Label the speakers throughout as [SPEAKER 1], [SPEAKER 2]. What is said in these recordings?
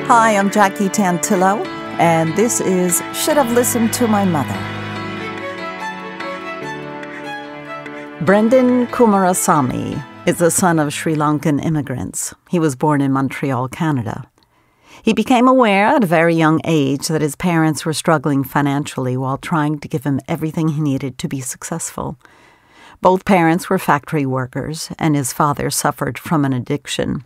[SPEAKER 1] Hi, I'm Jackie Tantillo, and this is Should Have Listened to My Mother. Brenden Kumarasamy is the son of Sri Lankan immigrants. He was born in Montreal, Canada. He became aware at a very young age that his parents were struggling financially while trying to give him everything he needed to be successful. Both parents were factory workers, and his father suffered from an addiction.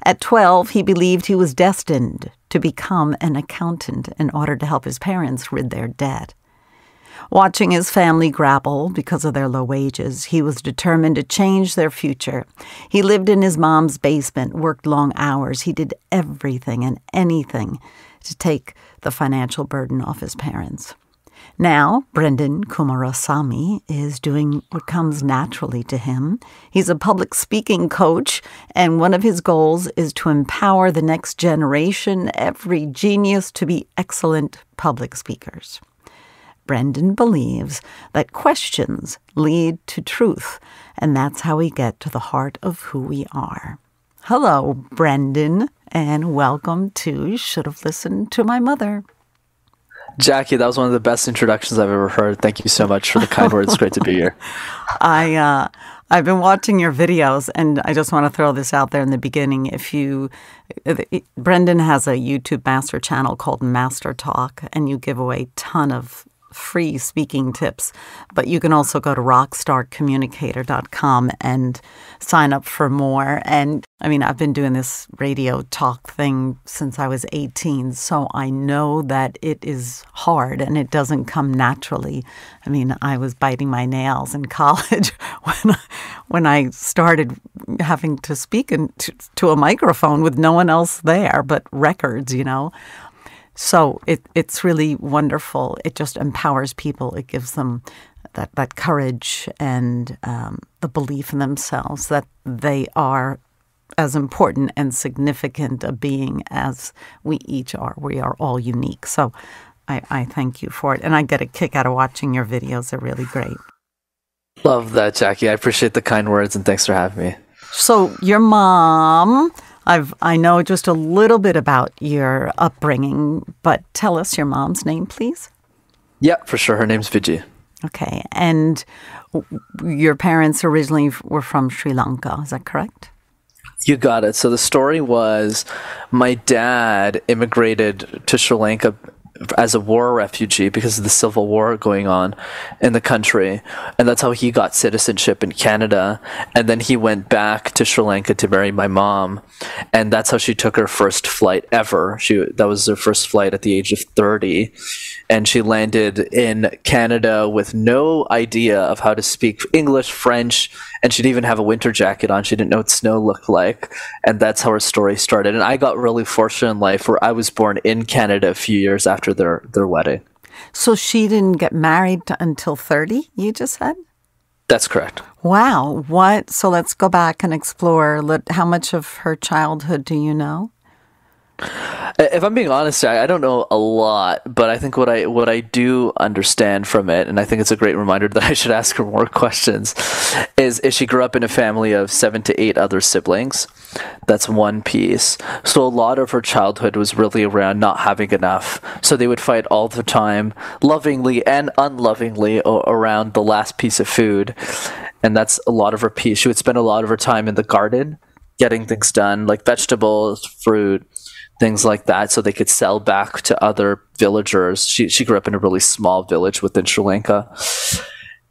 [SPEAKER 1] At 12, he believed he was destined to become an accountant in order to help his parents rid their debt. Watching his family grapple because of their low wages, he was determined to change their future. He lived in his mom's basement, worked long hours. He did everything and anything to take the financial burden off his parents. Now, Brenden Kumarasamy is doing what comes naturally to him. He's a public speaking coach, and one of his goals is to empower the next generation, every genius, to be excellent public speakers. Brenden believes that questions lead to truth, and that's how we get to the heart of who we are. Hello, Brenden, and welcome to Should Have Listened to My Mother.
[SPEAKER 2] Jackie, that was one of the best introductions I've ever heard. Thank you so much for the kind words. It's great to be here.
[SPEAKER 1] I've been watching your videos, and I just want to throw this out there in the beginning. Brenden has a YouTube master channel called MasterTalk, and you give away a ton of free speaking tips, but you can also go to rockstarcommunicator.com and sign up for more. And I mean, I've been doing this radio talk thing since I was 18, so I know that it is hard and it doesn't come naturally. I mean, I was biting my nails in college when I started having to speak to a microphone with no one else there but records, you know. So it's really wonderful. It just empowers people. It gives them that courage and the belief in themselves that they are as important and significant a being as we each are. We are all unique. So I thank you for it. And I get a kick out of watching your videos. They're really great.
[SPEAKER 2] Love that, Jackie. I appreciate the kind words, and thanks for having me.
[SPEAKER 1] So your mom... I know just a little bit about your upbringing, but tell us your mom's name, please.
[SPEAKER 2] Yeah, for sure. Her name's Vijay.
[SPEAKER 1] Okay. And your parents originally were from Sri Lanka. Is that correct?
[SPEAKER 2] You got it. So the story was my dad immigrated to Sri Lanka as a war refugee because of the civil war going on in the country. And that's how he got citizenship in Canada. And then he went back to Sri Lanka to marry my mom. And that's how she took her first flight ever. That was her first flight at the age of 30. And she landed in Canada with no idea of how to speak English, French, and she didn't even have a winter jacket on. She didn't know what snow looked like. And that's how her story started. And I got really fortunate in life where I was born in Canada a few years after their wedding.
[SPEAKER 1] So she didn't get married until 30, you just said?
[SPEAKER 2] That's correct.
[SPEAKER 1] Wow. What? So let's go back and explore. How much of her childhood do you know?
[SPEAKER 2] If I'm being honest, I don't know a lot, but I think what I do understand from it, and I think it's a great reminder that I should ask her more questions, is she grew up in a family of 7 to 8 other siblings. That's one piece. So a lot of her childhood was really around not having enough. So they would fight all the time, lovingly and unlovingly, around the last piece of food. And that's a lot of her piece. She would spend a lot of her time in the garden, getting things done, like vegetables, fruit, things like that, so they could sell back to other villagers. She grew up in a really small village within Sri Lanka.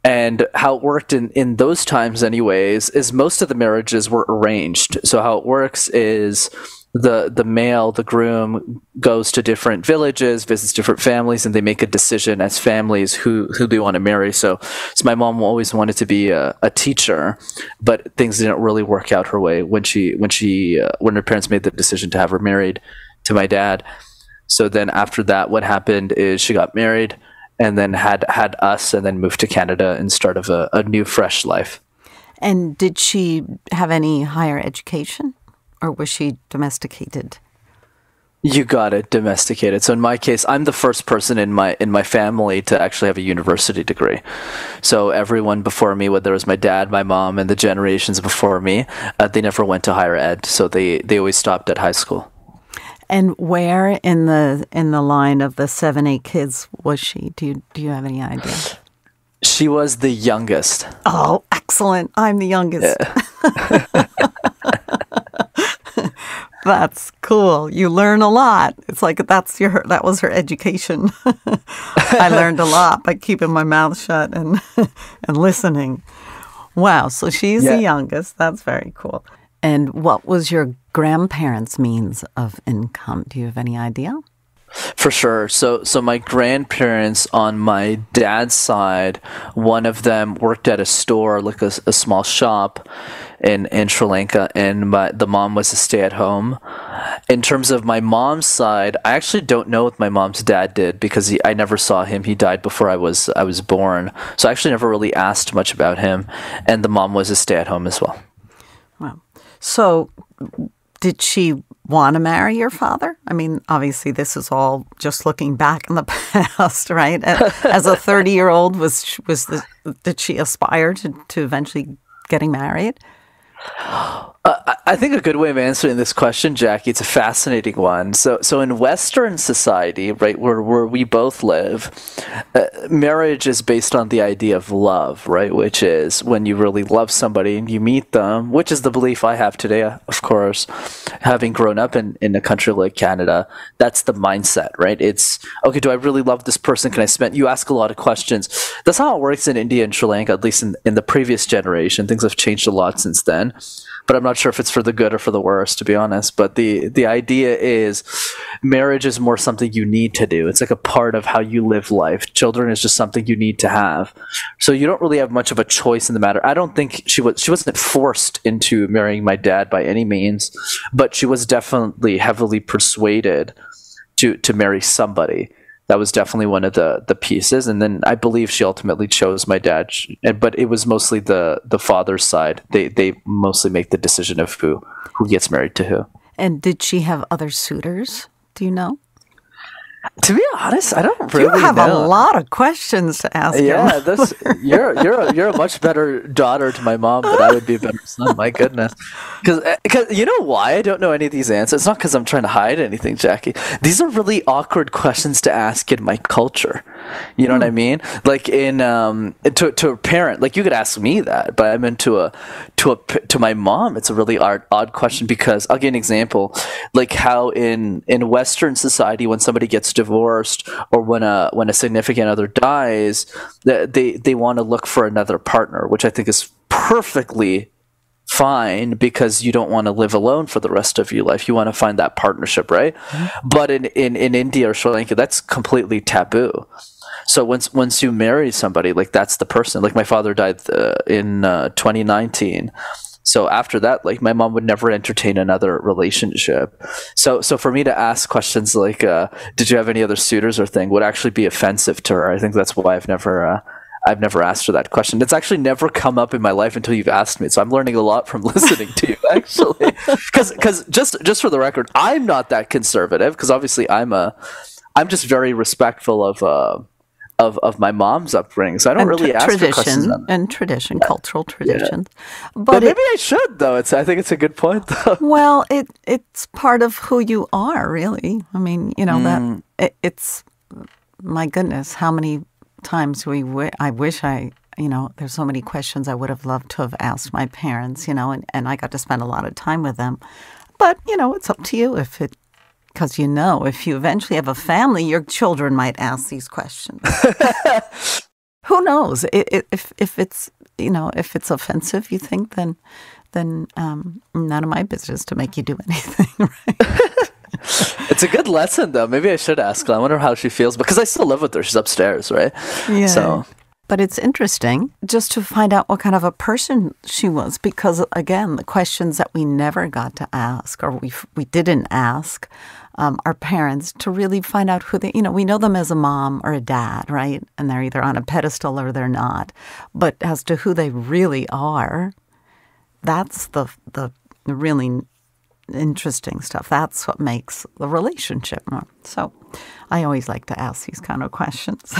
[SPEAKER 2] And how it worked in those times anyways is most of the marriages were arranged. So how it works is the male, the groom, goes to different villages, visits different families, and they make a decision as families who they want to marry. So my mom always wanted to be a teacher, but things didn't really work out her way when her parents made the decision to have her married to my dad. So then after that, what happened is she got married and then had us, and then moved to Canada and started a new, fresh life.
[SPEAKER 1] And did she have any higher education? Or was she domesticated?
[SPEAKER 2] You got it, domesticated. So in my case, I'm the first person in my family to actually have a university degree. So everyone before me, whether it was my dad, my mom, and the generations before me, they never went to higher ed. So they always stopped at high school.
[SPEAKER 1] And where in the line of the 7, 8 kids was she? Do you have any idea?
[SPEAKER 2] She was the youngest.
[SPEAKER 1] Oh, excellent. I'm the youngest. Yeah. That's cool. You learn a lot. It's like that was her education. I learned a lot by keeping my mouth shut and listening. Wow. So she's the youngest. That's very cool. And what was your grandparents' means of income? Do you have any idea?
[SPEAKER 2] For sure. So my grandparents on my dad's side, one of them worked at a store, like a small shop in Sri Lanka, and the mom was a stay-at-home. In terms of my mom's side, I actually don't know what my mom's dad did because I never saw him. He died before I was born. So I actually never really asked much about him. And the mom was a stay-at-home as well.
[SPEAKER 1] Wow. So did she want to marry your father? I mean, obviously, this is all just looking back in the past, right? As a 30-year-old, did she aspire to eventually getting married?
[SPEAKER 2] I think a good way of answering this question, Jackie, it's a fascinating one. So in Western society, right, where we both live, marriage is based on the idea of love, right, which is when you really love somebody and you meet them, which is the belief I have today, of course, having grown up in a country like Canada. That's the mindset, right? It's, okay, do I really love this person? Can I spend? You ask a lot of questions. That's how it works in India and Sri Lanka, at least in the previous generation. Things have changed a lot since then. But I'm not sure if it's for the good or for the worse, to be honest. But the idea is marriage is more something you need to do. It's like a part of how you live life. Children is just something you need to have. So you don't really have much of a choice in the matter. I don't think she wasn't forced into marrying my dad by any means, but she was definitely heavily persuaded to marry somebody. That was definitely one of the pieces. And then I believe she ultimately chose my dad. But it was mostly the father's side. They mostly make the decision of who gets married to who. And
[SPEAKER 1] did she have other suitors? Do you know?
[SPEAKER 2] To be honest, I don't really know.
[SPEAKER 1] You have a lot of questions to ask.
[SPEAKER 2] Yeah, you're a much better daughter to my mom than I would be a better son. My goodness, because you know why I don't know any of these answers. It's not because I'm trying to hide anything, Jackie. These are really awkward questions to ask in my culture. You know what I mean? Like to a parent, like you could ask me that, but I meant to my mom. It's a really odd question because I'll give an example, like how in Western society when somebody gets divorced or when a significant other dies, they want to look for another partner, which I think is perfectly fine because you don't want to live alone for the rest of your life. You want to find that partnership, right? Mm-hmm. But in India or Sri Lanka, that's completely taboo. So once you marry somebody, like that's the person. Like my father died in 2019. So after that, like my mom would never entertain another relationship. So for me to ask questions like, did you have any other suitors or thing would actually be offensive to her. I think that's why I've never asked her that question. It's actually never come up in my life until you've asked me. So I'm learning a lot from listening to you, actually. Because just for the record, I'm not that conservative. Because obviously I'm just very respectful of my mom's upbringing, so I don't really ask for questions on that.
[SPEAKER 1] Cultural traditions. Yeah.
[SPEAKER 2] But maybe I should, though. I think it's a good point, though.
[SPEAKER 1] Well, it's part of who you are, really. I mean, you know it's my goodness, how many times I wish there's so many questions I would have loved to have asked my parents, and I got to spend a lot of time with them. But it's up to you because if you eventually have a family, your children might ask these questions. Who knows? If it's offensive, you think, then none of my business to make you do anything, right?
[SPEAKER 2] It's a good lesson, though. Maybe I should ask her. I wonder how she feels because I still live with her. She's upstairs, right?
[SPEAKER 1] Yeah.
[SPEAKER 2] So.
[SPEAKER 1] But it's interesting just to find out what kind of a person she was because, again, the questions that we never got to ask or we didn't ask our parents to really find out who we know them as a mom or a dad, right? And they're either on a pedestal or they're not. But as to who they really are, that's the really interesting stuff. That's what makes the relationship more. So I always like to ask these kind of questions.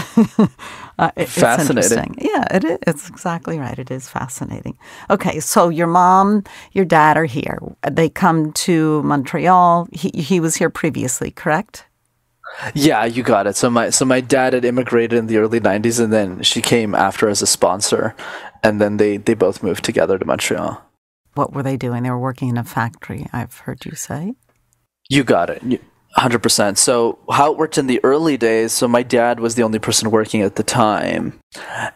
[SPEAKER 1] It's
[SPEAKER 2] fascinating.
[SPEAKER 1] Yeah, it is. It's exactly right. It is fascinating. Okay, so your mom, your dad are here. They come to Montreal. He was here previously, correct?
[SPEAKER 2] Yeah, you got it. So my dad had immigrated in the early 90s, and then she came after as a sponsor, and then they both moved together to Montreal.
[SPEAKER 1] What were they doing? They were working in a factory, I've heard you say.
[SPEAKER 2] You got it. 100%. So how it worked in the early days, so my dad was the only person working at the time.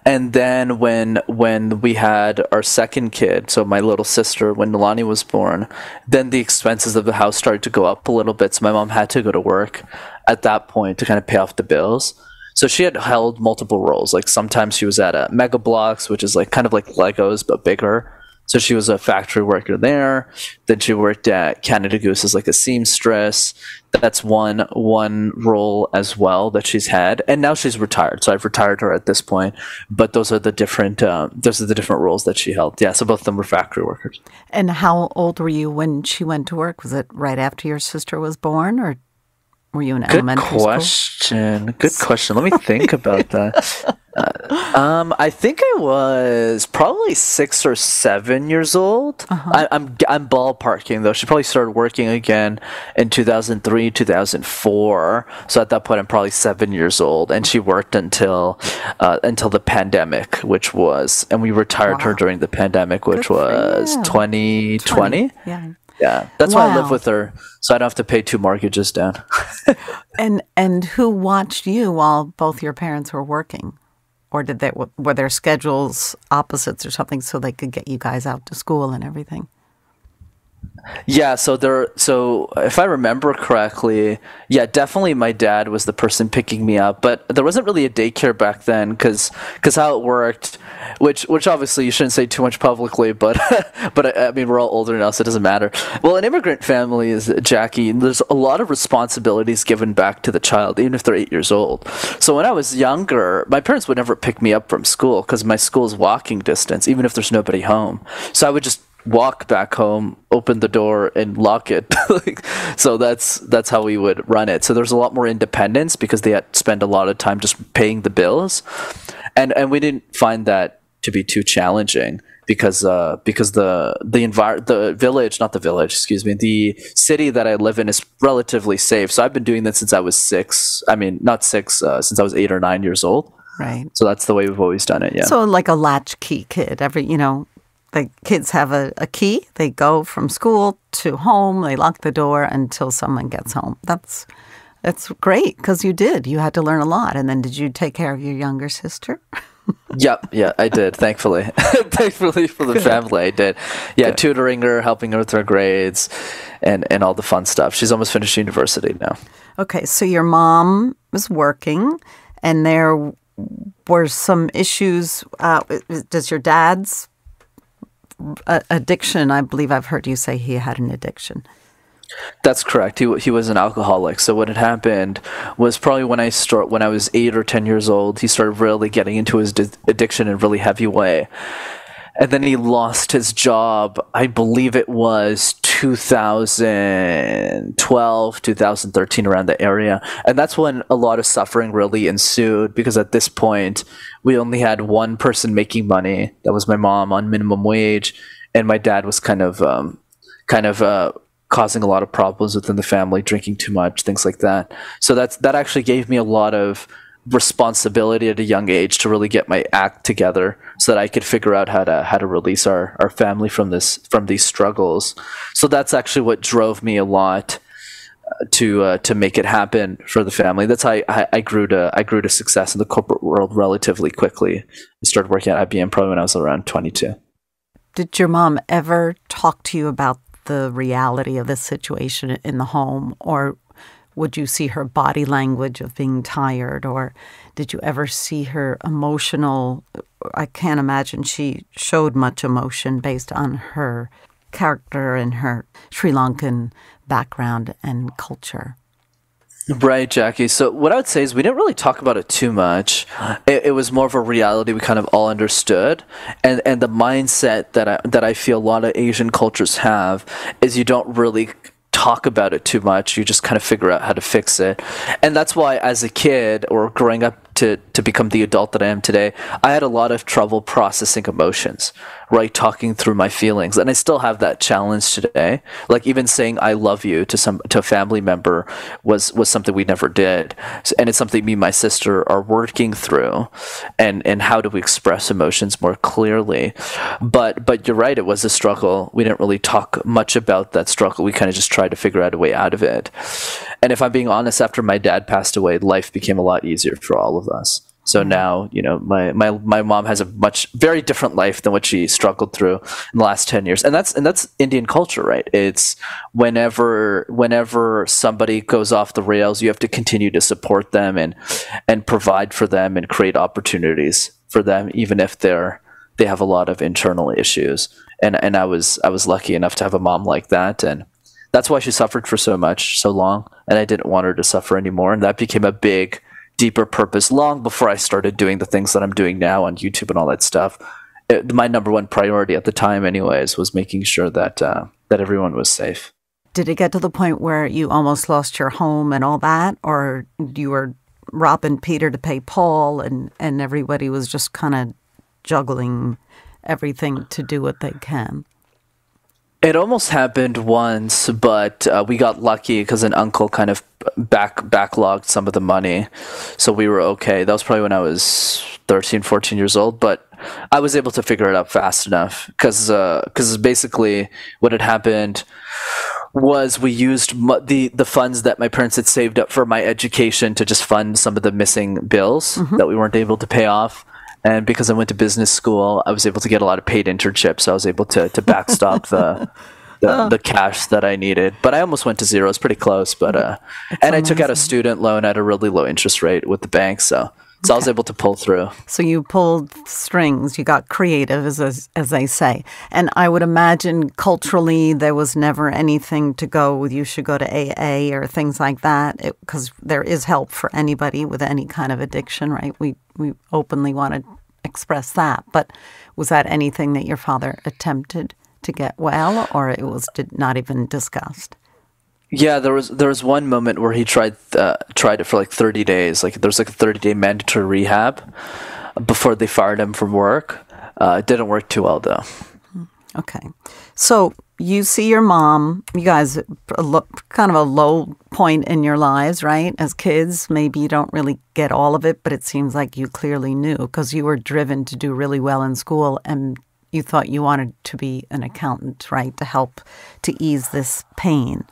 [SPEAKER 2] And then when we had our second kid, so my little sister, when Nalani was born, then the expenses of the house started to go up a little bit. So my mom had to go to work at that point to kind of pay off the bills. So she had held multiple roles. Like sometimes she was at Mega Blocks, which is like kind of like Legos, but bigger. So she was a factory worker there. Then she worked at Canada Goose as like a seamstress. That's one role as well that she's had. And now she's retired. So I've retired her at this point. But those are the different roles that she held. Yeah, so both of them were factory workers.
[SPEAKER 1] And how old were you when she went to work? Was it right after your sister was born, or were you in elementary school?
[SPEAKER 2] Good question. Let me think about that. I think I was probably 6 or 7 years old. I'm ballparking though. She probably started working again in 2003, 2004. So at that point, I'm probably 7 years old, and she worked until the pandemic, and we retired her during the pandemic, which was 2020. Yeah, that's why I live with her, so I don't have to pay 2 mortgages down.
[SPEAKER 1] And who watched you while both your parents were working? Or were their schedules opposites or something so they could get you guys out to school and everything?
[SPEAKER 2] Yeah, so if I remember correctly, yeah, definitely my dad was the person picking me up, but there wasn't really a daycare back then because how it worked, which obviously you shouldn't say too much publicly, but I mean we're all older now, so it doesn't matter. Well, an immigrant family is, Jackie, there's a lot of responsibilities given back to the child, even if they're 8 years old. So when I was younger, my parents would never pick me up from school because my school is walking distance, even if there's nobody home. So I would just walk back home, open the door, and lock it. So that's how we would run it. So there's a lot more independence because they had to spend a lot of time just paying the bills, and we didn't find that to be too challenging because the city that I live in is relatively safe. So I've been doing that since I was 6. I mean, not 6, since I was 8 or 9 years old.
[SPEAKER 1] Right.
[SPEAKER 2] So that's the way we've always done it. Yeah.
[SPEAKER 1] So like a latchkey kid. The kids have a key. They go from school to home. They lock the door until someone gets home. That's great because you had to learn a lot. And then did you take care of your younger sister?
[SPEAKER 2] Yep. Yeah, I did. Thankfully. Thankfully for the family, I did. Yeah, good. Tutoring her, helping her with her grades, and all the fun stuff. She's almost finished university now. Okay.
[SPEAKER 1] So your mom was working, and there were some issues. Does your dad's addiction, I believe I've heard you say he had an addiction.
[SPEAKER 2] That's correct. He was an alcoholic. So what had happened was probably when I was 8 or 10 years old, he started really getting into his addiction in a really heavy way. And then he lost his job. I believe it was 2012, 2013, around the area. And that's when a lot of suffering really ensued because at this point, we only had one person making money. That was my mom on minimum wage. And my dad was kind of causing a lot of problems within the family, drinking too much, things like that. So that actually gave me a lot of responsibility at a young age to really get my act together so that I could figure out how to release our family from these struggles. So that's actually what drove me a lot to make it happen for the family. That's how I grew to success in the corporate world relatively quickly. I started working at IBM probably when I was around 22.
[SPEAKER 1] Did your mom ever talk to you about the reality of this situation in the home, or would you see her body language of being tired, or did you ever see her emotional? I can't imagine she showed much emotion based on her character and her Sri Lankan background and culture.
[SPEAKER 2] Right, Jackie. So what I would say is we didn't really talk about it too much. It was more of a reality we kind of all understood, and the mindset that I feel a lot of Asian cultures have is you don't really talk about it too much. You just kind of figure out how to fix it, and that's why as a kid or growing up to become the adult that I am today, I had a lot of trouble processing emotions, right? Talking through my feelings. And I still have that challenge today. Like even saying I love you to a family member was something we never did. And it's something me and my sister are working through, and how do we express emotions more clearly. But you're right, it was a struggle. We didn't really talk much about that struggle. We kind of just tried to figure out a way out of it. And if I'm being honest, after my dad passed away, life became a lot easier for all of us. So now, my mom has a very different life than what she struggled through in the last 10 years. And that's Indian culture, right? It's whenever somebody goes off the rails, you have to continue to support them and provide for them and create opportunities for them, even if they have a lot of internal issues. And I was lucky enough to have a mom like that, and that's why she suffered for so long, and I didn't want her to suffer anymore. And that became a big, deeper purpose long before I started doing the things that I'm doing now on YouTube and all that stuff. My number one priority at the time anyways was making sure that everyone was safe.
[SPEAKER 1] Did it get to the point where you almost lost your home and all that, or you were robbing Peter to pay Paul, and everybody was just kind of juggling everything to do what they can?
[SPEAKER 2] It almost happened once, but we got lucky because an uncle kind of backlogged some of the money, so we were okay. That was probably when I was 13, 14 years old, but I was able to figure it out fast enough because basically what had happened was we used the funds that my parents had saved up for my education to just fund some of the missing bills that we weren't able to pay off. And because I went to business school, I was able to get a lot of paid internships. So I was able to backstop the cash that I needed. But I almost went to zero. It's pretty close. But and I took out a student loan at a really low interest rate with the bank. So I was able to pull through.
[SPEAKER 1] So you pulled strings. You got creative, as they say. And I would imagine culturally there was never anything to go with you should go to AA or things like that, because there is help for anybody with any kind of addiction, right? We openly want to express that. But was that anything that your father attempted to get well, or it was not even discussed?
[SPEAKER 2] Yeah, there was one moment where he tried it for like 30 days. Like there was like a 30-day mandatory rehab before they fired him from work. It didn't work too well though.
[SPEAKER 1] Okay, so you see your mom. You guys kind of a low point in your lives, right? As kids, maybe you don't really get all of it, but it seems like you clearly knew because you were driven to do really well in school, and you thought you wanted to be an accountant, right, to help to ease this pain.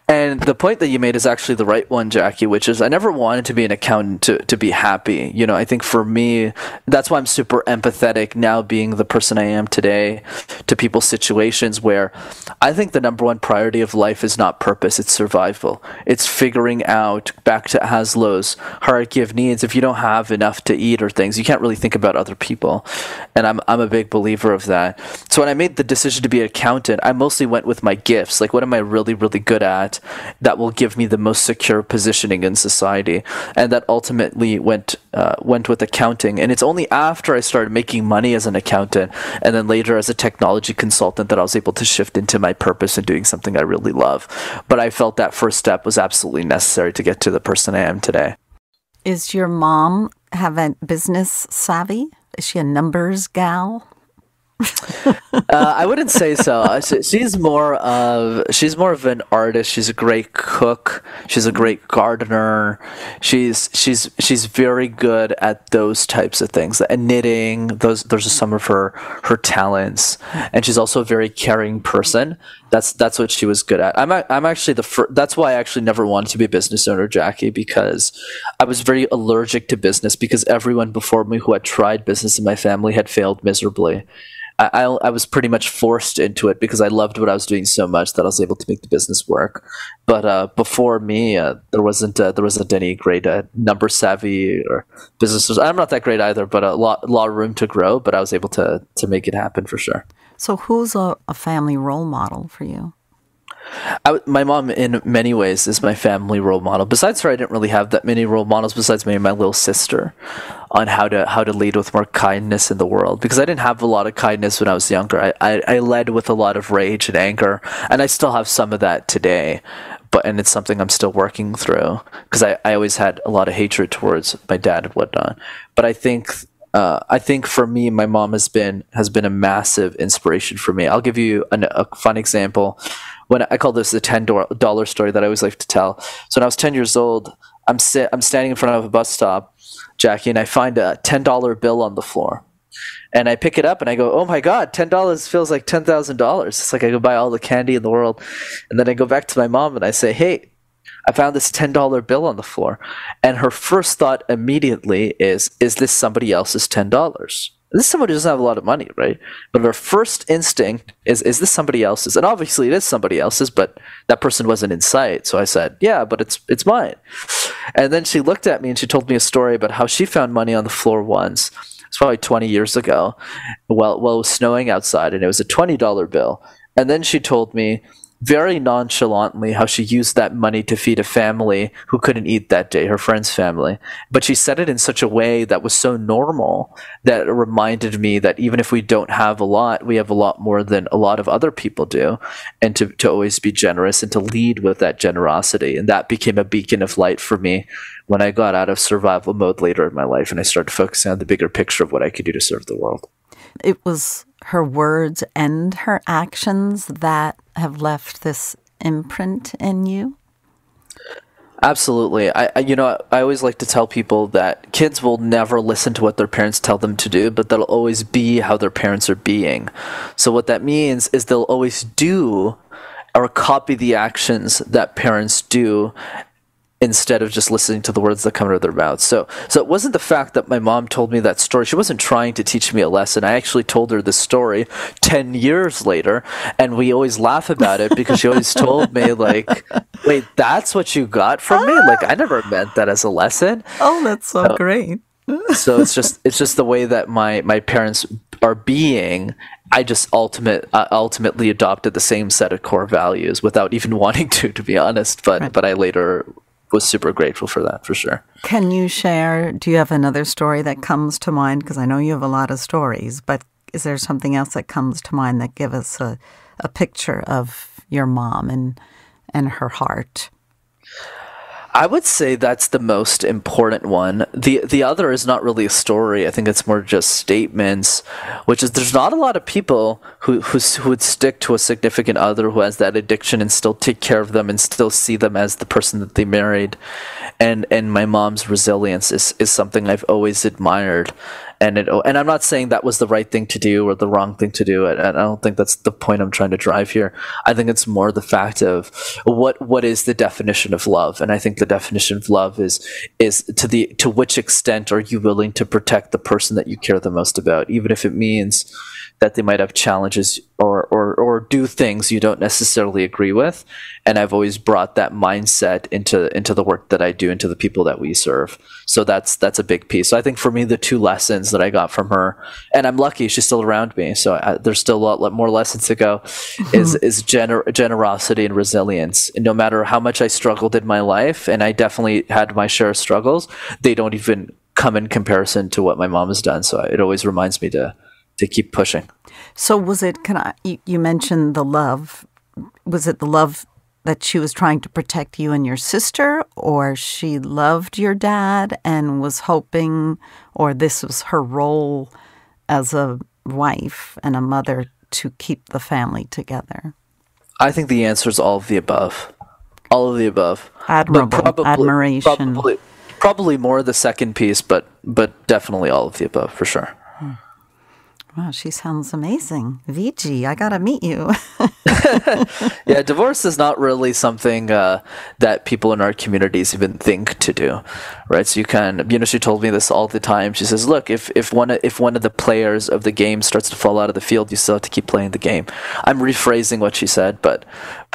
[SPEAKER 2] And the point that you made is actually the right one, Jackie, which is I never wanted to be an accountant to be happy. You know, I think for me, that's why I'm super empathetic now being the person I am today to people's situations where I think the number one priority of life is not purpose, it's survival. It's figuring out, back to Haslow's hierarchy of needs, if you don't have enough to eat or things, you can't really think about other people. And I'm a big believer of that. So when I made the decision to be an accountant, I mostly went with my gifts. Like, what am I really, really good at that will give me the most secure positioning in society? And that ultimately went with accounting. And it's only after I started making money as an accountant and then later as a technology consultant that I was able to shift into my purpose and doing something I really love. But I felt that first step was absolutely necessary to get to the person I am today.
[SPEAKER 1] Is your mom have a business savvy? Is she a numbers gal?
[SPEAKER 2] I wouldn't say so. She's more of an artist. She's a great cook. She's a great gardener. She's very good at those types of things. And knitting, those are some of her talents. And she's also a very caring person. That's what she was good at. I'm actually that's why I actually never wanted to be a business owner, Jackie, because I was very allergic to business because everyone before me who had tried business in my family had failed miserably. I was pretty much forced into it because I loved what I was doing so much that I was able to make the business work. But before me, there wasn't any great number savvy or businesses. I'm not that great either, but a lot of room to grow. But I was able to make it happen for sure.
[SPEAKER 1] So who's a family role model for you?
[SPEAKER 2] My mom, in many ways, is my family role model. Besides her, I didn't really have that many role models. Besides maybe my little sister, on how to lead with more kindness in the world. Because I didn't have a lot of kindness when I was younger. I led with a lot of rage and anger, and I still have some of that today. And it's something I'm still working through, because I always had a lot of hatred towards my dad and whatnot. But I think for me, my mom has been a massive inspiration for me. I'll give you a fun example. When I call this the $10 story that I always like to tell. So when I was 10 years old, I'm standing in front of a bus stop, Jackie, and I find a $10 bill on the floor. And I pick it up and I go, oh my God, $10 feels like $10,000. It's like I could buy all the candy in the world. And then I go back to my mom and I say, hey, I found this $10 bill on the floor. And her first thought immediately is this somebody else's $10? This is somebody who doesn't have a lot of money, right? But her first instinct is this somebody else's? And obviously it is somebody else's, but that person wasn't in sight. So I said, yeah, but it's mine. And then she looked at me and she told me a story about how she found money on the floor once. It's probably 20 years ago, while it was snowing outside, and it was a $20 bill. And then she told me very nonchalantly how she used that money to feed a family who couldn't eat that day, her friend's family. But she said it in such a way that was so normal that it reminded me that even if we don't have a lot, we have a lot more than a lot of other people do, and to always be generous and to lead with that generosity. And that became a beacon of light for me when I got out of survival mode later in my life and I started focusing on the bigger picture of what I could do to serve the world.
[SPEAKER 1] It was her words and her actions that have left this imprint in you?
[SPEAKER 2] Absolutely. I always like to tell people that kids will never listen to what their parents tell them to do, but they'll always be how their parents are being. So what that means is they'll always do or copy the actions that parents do, instead of just listening to the words that come out of their mouths. So it wasn't the fact that my mom told me that story. She wasn't trying to teach me a lesson. I actually told her this story 10 years later, and we always laugh about it because she always told me, like, wait, that's what you got from me? Like, I never meant that as a lesson.
[SPEAKER 1] Oh, that's so great.
[SPEAKER 2] So it's just the way that my parents are being. I just ultimately adopted the same set of core values without even wanting to be honest. But I later was super grateful for that, for sure.
[SPEAKER 1] Can you share, do you have another story that comes to mind? Because I know you have a lot of stories, but is there something else that comes to mind that gives us a picture of your mom and her heart?
[SPEAKER 2] I would say that's the most important one. The other is not really a story. I think it's more just statements, which is there's not a lot of people who would stick to a significant other who has that addiction and still take care of them and still see them as the person that they married. And my mom's resilience is something I've always admired. And I'm not saying that was the right thing to do or the wrong thing to do. And I don't think that's the point I'm trying to drive here. I think it's more the fact of what is the definition of love. And I think the definition of love is to which extent are you willing to protect the person that you care the most about, even if it means that they might have challenges or do things you don't necessarily agree with. And I've always brought that mindset into the work that I do, into the people that we serve. So that's a big piece. So I think for me, the two lessons that I got from her, and I'm lucky she's still around me, so there's still a lot more lessons to go, is generosity and resilience. And no matter how much I struggled in my life, and I definitely had my share of struggles, they don't even come in comparison to what my mom has done. So it always reminds me to keep pushing.
[SPEAKER 1] So was it, you mentioned the love, was it the love that she was trying to protect you and your sister, or she loved your dad and was hoping, or this was her role as a wife and a mother to keep the family together?
[SPEAKER 2] I think the answer is all of the above. All of the above.
[SPEAKER 1] Admirable. Admiration.
[SPEAKER 2] Probably more the second piece, but definitely all of the above, for sure.
[SPEAKER 1] Wow, she sounds amazing. Vijay, I got to meet you.
[SPEAKER 2] Yeah, divorce is not really something that people in our communities even think to do, right? So you can, she told me this all the time. She says, look, if one of the players of the game starts to fall out of the field, you still have to keep playing the game. I'm rephrasing what she said, but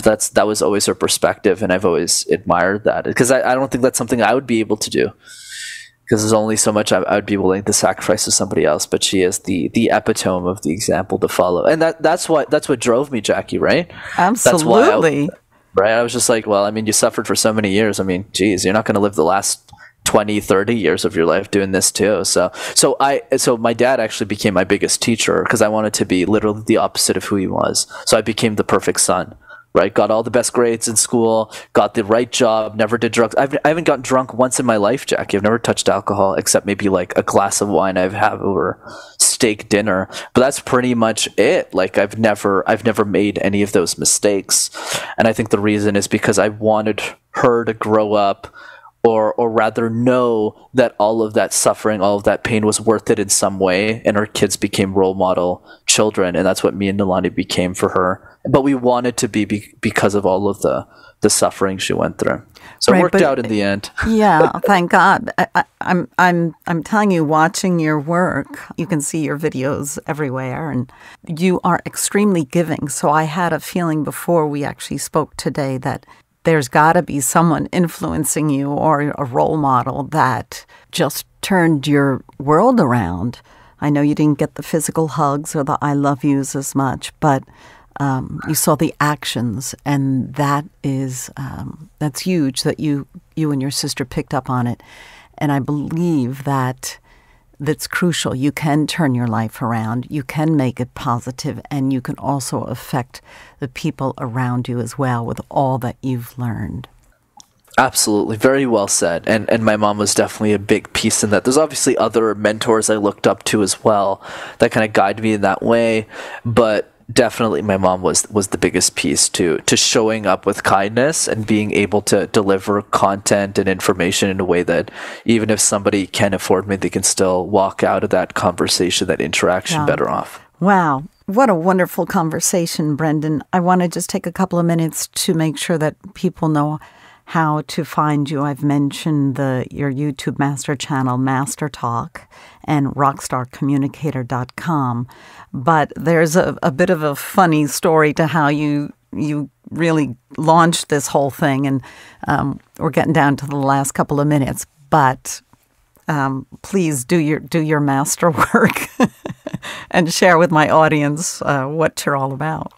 [SPEAKER 2] that was always her perspective, and I've always admired that, because I don't think that's something I would be able to do. because there's only so much I would be willing to sacrifice to somebody else. But she is the epitome of the example to follow, and that's what drove me, Jackie. Right?
[SPEAKER 1] Absolutely.
[SPEAKER 2] Right. I was just like, well, I mean, you suffered for so many years. I mean, geez, you're not going to live the last 20, 30 years of your life doing this too. So my dad actually became my biggest teacher because I wanted to be literally the opposite of who he was. So I became the perfect son. Right, got all the best grades in school, got the right job, never did drugs. I haven't gotten drunk once in my life, Jackie. I've never touched alcohol except maybe like a glass of wine I've had over steak dinner. But that's pretty much it. Like I've never made any of those mistakes. And I think the reason is because I wanted her to grow up or rather know that all of that suffering, all of that pain was worth it in some way, and her kids became role model children, and that's what me and Nalani became for her. But we wanted to be because of all of the suffering she went through. So it worked out in the end.
[SPEAKER 1] Yeah, thank God. I'm telling you, watching your work, you can see your videos everywhere, and you are extremely giving. So I had a feeling before we actually spoke today that there's got to be someone influencing you or a role model that just turned your world around. I know you didn't get the physical hugs or the I love yous as much, but you saw the actions, and that is that's huge that you and your sister picked up on it. And I believe that's crucial. You can turn your life around. You can make it positive, and you can also affect the people around you as well with all that you've learned.
[SPEAKER 2] Absolutely. Very well said. And my mom was definitely a big piece in that. There's obviously other mentors I looked up to as well that kind of guided me in that way. But definitely my mom was the biggest piece to showing up with kindness and being able to deliver content and information in a way that even if somebody can't afford me, they can still walk out of that conversation, that interaction better off.
[SPEAKER 1] Wow. What a wonderful conversation, Brenden. I want to just take a couple of minutes to make sure that people know how to find you. I've mentioned your YouTube master channel, MasterTalk, and rockstarcommunicator.com. But there's a bit of a funny story to how you really launched this whole thing, and we're getting down to the last couple of minutes. But please do your master work and share with my audience what you're all about.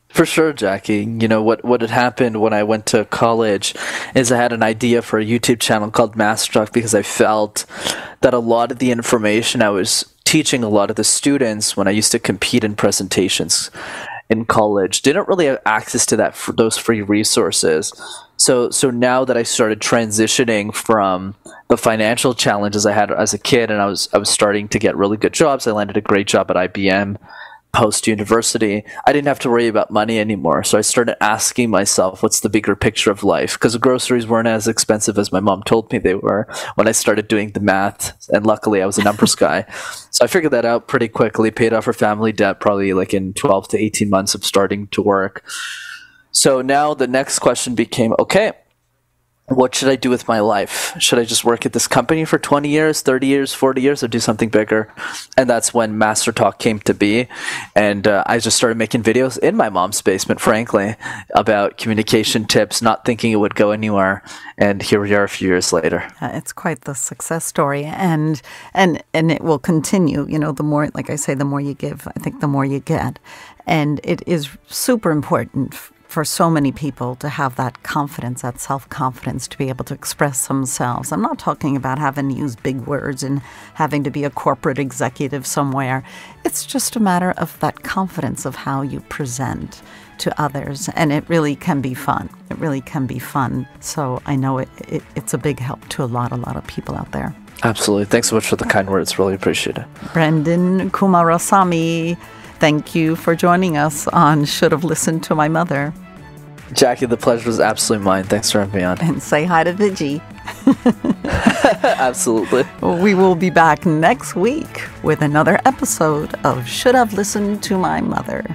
[SPEAKER 2] For sure, Jackie. You know, what had happened when I went to college is I had an idea for a YouTube channel called MasterTalk because I felt that a lot of the information I was teaching a lot of the students when I used to compete in presentations in college didn't really have access to those free resources. So now that I started transitioning from the financial challenges I had as a kid, and I was starting to get really good jobs. I landed a great job at IBM post-university. I didn't have to worry about money anymore. So I started asking myself, what's the bigger picture of life? Because the groceries weren't as expensive as my mom told me they were when I started doing the math. And luckily, I was a numbers guy. So I figured that out pretty quickly, paid off her family debt probably like in 12 to 18 months of starting to work. So now the next question became, okay, what should I do with my life? Should I just work at this company for 20 years, 30 years, 40 years, or do something bigger? And that's when MasterTalk came to be. And I just started making videos in my mom's basement, frankly, about communication tips, not thinking it would go anywhere. And here we are a few years later.
[SPEAKER 1] It's quite the success story. And it will continue. You know, the more, like I say, the more you give, I think the more you get. And it is super important for so many people to have that confidence, that self-confidence to be able to express themselves. I'm not talking about having to use big words and having to be a corporate executive somewhere. It's just a matter of that confidence of how you present to others. And it really can be fun. It really can be fun. So I know it's a big help to a lot of people out there.
[SPEAKER 2] Absolutely. Thanks so much for the kind words. Really appreciate it.
[SPEAKER 1] Brenden Kumarasamy, thank you for joining us on Should Have Listened to My Mother.
[SPEAKER 2] Jackie, the pleasure was absolutely mine. Thanks for having me on.
[SPEAKER 1] And say hi to Vigi.
[SPEAKER 2] Absolutely.
[SPEAKER 1] We will be back next week with another episode of Should Have Listened to My Mother.